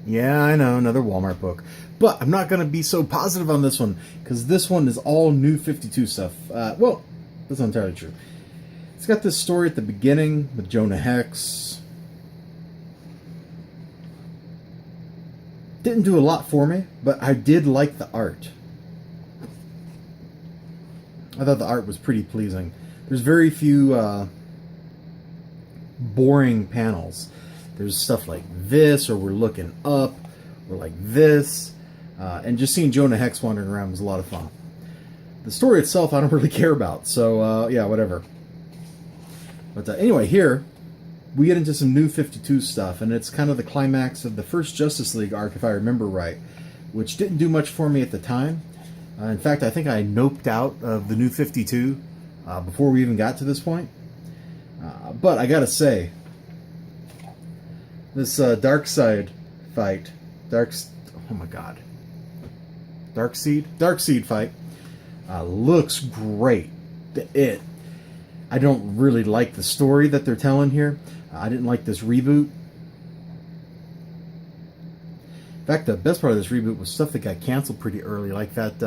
Yeah, I know, another Walmart book. But I'm not going to be so positive on this one, because this one is all New 52 stuff. Well, that's not entirely true. It's got this story at the beginning with Jonah Hex. Didn't do a lot for me, but I did like the art. I thought the art was pretty pleasing. There's very few boring panels. There's stuff like this, or we're looking up, or like this. And just seeing Jonah Hex wandering around was a lot of fun. The story itself, I don't really care about. So, yeah, whatever. But anyway, here, we get into some New 52 stuff. And it's kind of the climax of the first Justice League arc, if I remember right. Which didn't do much for me at the time. In fact, I think I noped out of the New 52 before we even got to this point. But I gotta say, this Darkseid fight, oh my god, Darkseid fight looks great. I don't really like the story that they're telling here. I didn't like this reboot. In fact, the best part of this reboot was stuff that got canceled pretty early, like that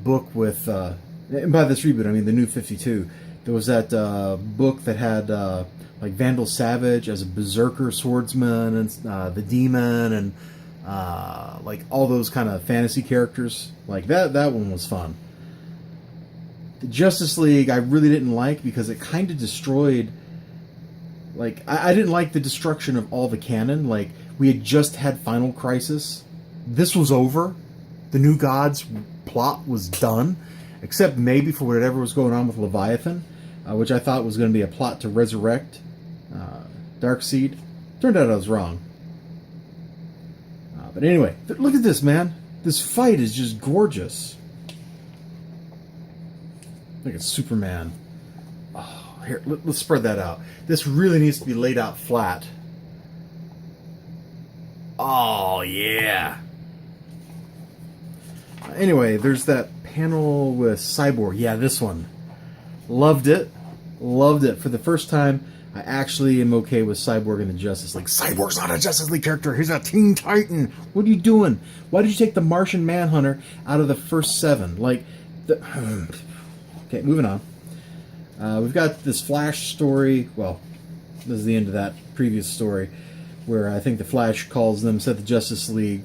book with, and by this reboot I mean the New 52. There was that book that had like Vandal Savage as a berserker swordsman, and the demon, and like all those kind of fantasy characters. Like that one was fun. The Justice League I really didn't like, because it kind of destroyed, like, I didn't like the destruction of all the canon. Like, we had just had Final Crisis. This was over. The New Gods plot was done, except maybe for whatever was going on with Leviathan, which I thought was going to be a plot to resurrect Darkseid. Turned out I was wrong. But anyway, look at this, man. This fight is just gorgeous. Look at Superman. Oh, here, let's spread that out. This really needs to be laid out flat. Oh, yeah. Anyway, there's that panel with Cyborg. Yeah, this one. Loved it. Loved it. For the first time, I actually am okay with Cyborg in the Justice League. Cyborg's not a Justice League character. He's a Teen Titan. What are you doing? Why did you take the Martian Manhunter out of the first 7? Like, okay, moving on. We've got this Flash story. Well, this is the end of that previous story, where I think the Flash calls them, said the Justice League,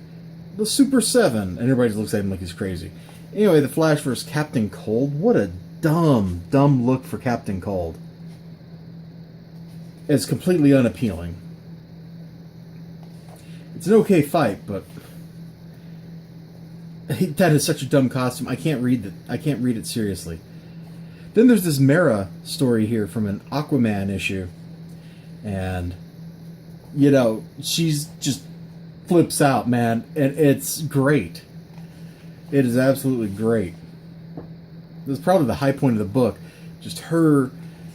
the Super 7, and everybody looks at him like he's crazy. Anyway, the Flash versus Captain Cold. What a dumb look for Captain Cold. It's completely unappealing. It's an okay fight, but that is such a dumb costume. I can't read it seriously. Then there's this Mera story here from an Aquaman issue, and you know, she's just flips out, man, and it's great. It is absolutely great. This is probably the high point of the book, just her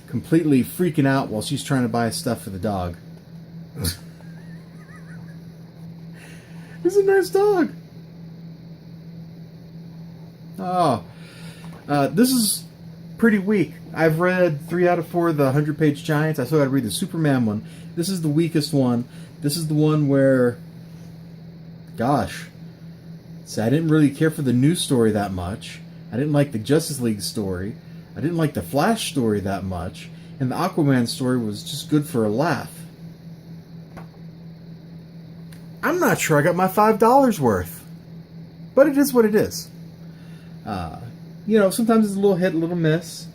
completely freaking out while she's trying to buy stuff for the dog. It's a nice dog. Oh, this is pretty weak. I've read 3 out of 4 of the 100-page Giants. I still got to read the Superman one. This is the weakest one. This is the one where, gosh, see, I didn't really care for the new story that much. I didn't like the Justice League story. I didn't like the Flash story that much. And the Aquaman story was just good for a laugh. I'm not sure I got my $5 worth. But it is what it is. You know, sometimes it's a little hit, a little miss.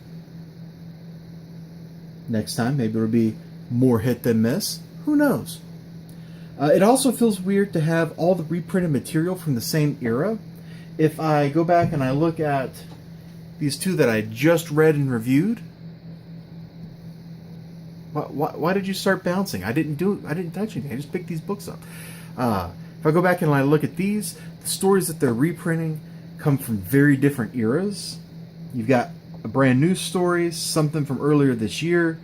Next time, maybe it'll be more hit than miss. Who knows? It also feels weird to have all the reprinted material from the same era. If I go back and I look at these 2 that I just read and reviewed, why did you start bouncing? I didn't touch anything. I just picked these books up. If I go back and I look at these, the stories that they're reprinting come from very different eras. You've got a brand new story, something from earlier this year.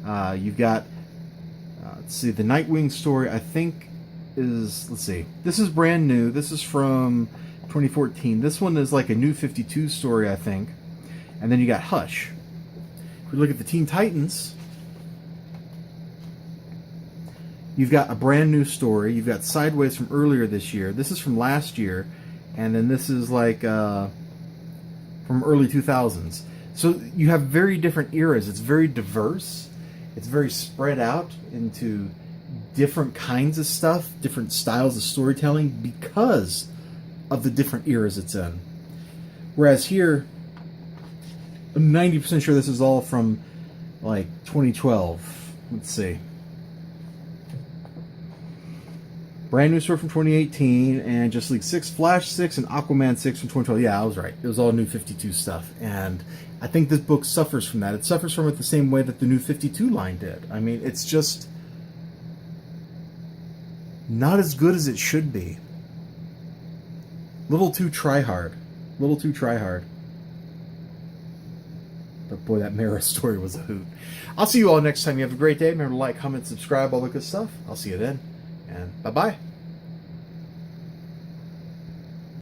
You've got, let's see, the Nightwing story, I think is, let's see, this is brand new. This is from 2014. This one is like a New 52 story, I think. And then you got Hush. If we look at the Teen Titans, You've got a brand new story. You've got Sideways from earlier this year. This is from last year. And then this is like from early 2000s. So you have very different eras. It's very diverse. It's very spread out into different kinds of stuff, different styles of storytelling because of the different eras it's in. Whereas here, I'm 90% sure this is all from like 2012. Let's see. Brand new story from 2018, and Justice League 6, Flash 6, and Aquaman 6 from 2012. Yeah, I was right. It was all New 52 stuff. And I think this book suffers from that. It suffers from it the same way that the New 52 line did. I mean, it's just not as good as it should be. Little too try-hard. Little too try-hard. But boy, that Mara story was a hoot. I'll see you all next time. You have a great day. Remember to like, comment, subscribe, all the good stuff. I'll see you then. And bye-bye.